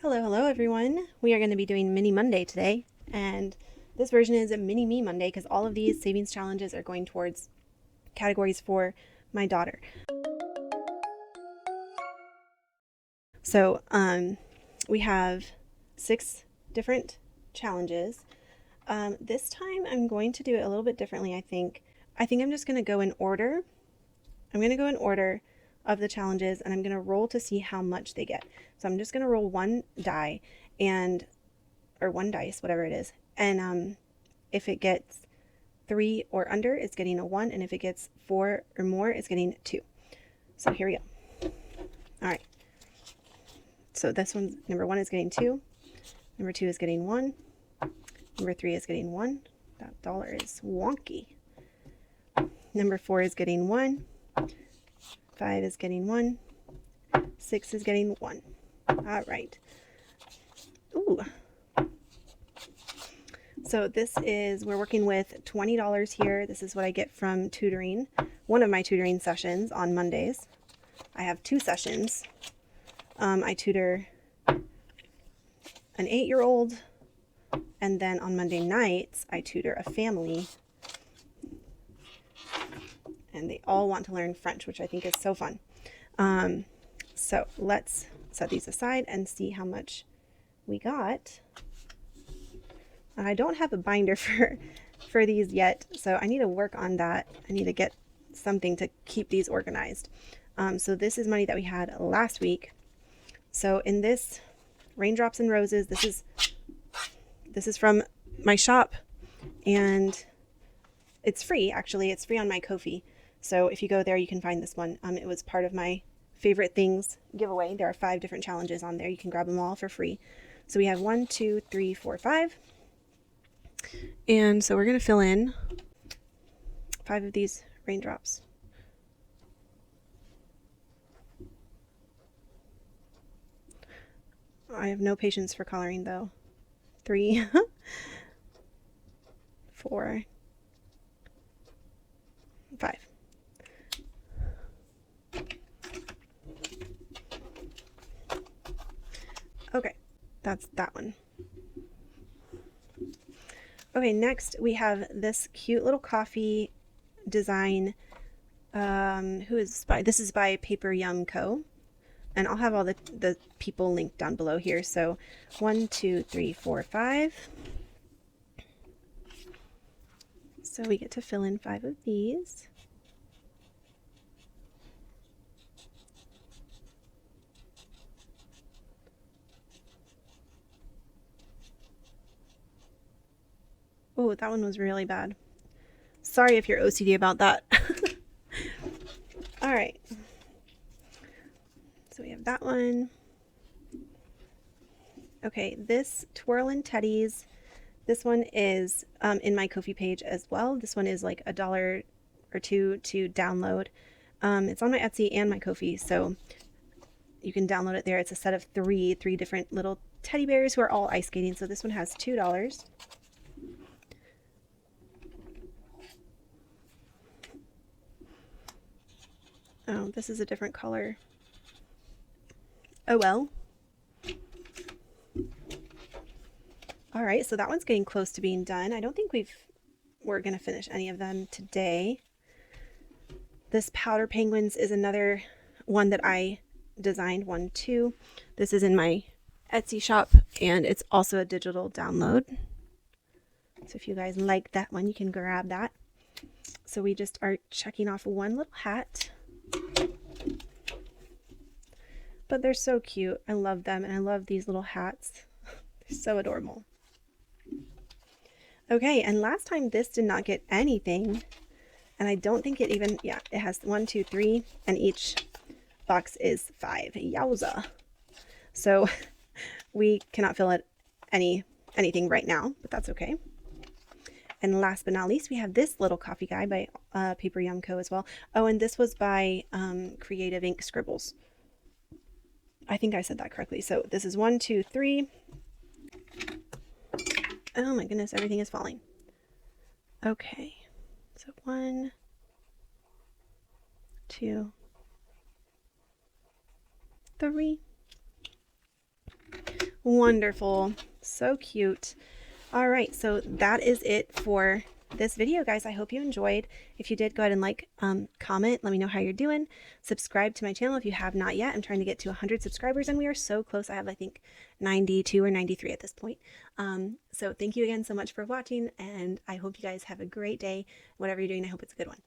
Hello everyone. We are going to be doing Mini Monday today, and this version is a Mini Me Monday because all of these savings challenges are going towards categories for my daughter. So, we have 6 different challenges. This time I'm going to do it a little bit differently, I think. I'm just going to go in order. I'm going to go in order of the challenges, and I'm going to roll to see how much they get. So I'm just going to roll one die or one dice, whatever it is. And if it gets 3 or under, it's getting a 1. And if it gets 4 or more, it's getting 2. So here we go. All right. So this one, number 1 is getting 2. Number 2 is getting 1. Number 3 is getting 1. That dollar is wonky. Number 4 is getting 1. 5 is getting 1. 6 is getting 1. All right. Ooh. So we're working with $20 here. This is what I get from tutoring, one of my tutoring sessions on Mondays. I have 2 sessions. I tutor an 8-year-old, and then on Monday nights, I tutor a family. And they all want to learn French, which I think is so fun. So let's set these aside and see how much we got. I don't have a binder for these yet, so I need to work on that. I need to get something to keep these organized. So this is money that we had last week. So in this Raindrops and Roses, this is from my shop, and it's free. Actually, it's free on my Ko-fi. So if you go there, you can find this one. It was part of my favorite things giveaway. There are 5 different challenges on there. You can grab them all for free. So we have 1, 2, 3, 4, 5. And so we're going to fill in 5 of these raindrops. I have no patience for coloring though. 3, 4, 5. Okay, that's that one. Okay, next we have this cute little coffee design. Who is this by? This is by Paper Yum Co. And I'll have all the people linked down below here. So 1, 2, 3, 4, 5. So we get to fill in 5 of these. Oh, that one was really bad. Sorry if you're OCD about that. All right. So we have that one. Okay, this Twirlin' Teddies. This one is in my Ko-fi page as well. This one is like $1 or $2 to download. It's on my Etsy and my Ko-fi, so you can download it there. It's a set of 3 different little teddy bears who are all ice skating. So this one has $2. Oh, this is a different color. Oh well. All right, so that one's getting close to being done. I don't think we're going to finish any of them today. This Powder Penguins is another one that I designed, 1, 2. This is in my Etsy shop, and it's also a digital download. So if you guys like that one, you can grab that. So we just are checking off one little hat. But they're so cute. I love them, and I love these little hats. They're so adorable. Okay, and last time this did not get anything, and I don't think it even, yeah, it has 1, 2, 3, and each box is 5. Yowza. So we cannot fill it anything right now, but that's okay. And last but not least, we have this little coffee guy by Paper Yum Co. as well. Oh, and this was by Creative Ink Scribbles. I think I said that correctly. So this is 1, 2, 3. Oh my goodness, everything is falling. Okay, so 1, 2, 3. Wonderful. So cute. All right, so that is it for this video, guys. I hope you enjoyed. If you did, go ahead and like, comment, let me know how you're doing. Subscribe to my channel if you have not yet. I'm trying to get to 100 subscribers, and we are so close. I have, I think, 92 or 93 at this point. So thank you again so much for watching, and I hope you guys have a great day. Whatever you're doing, I hope it's a good one.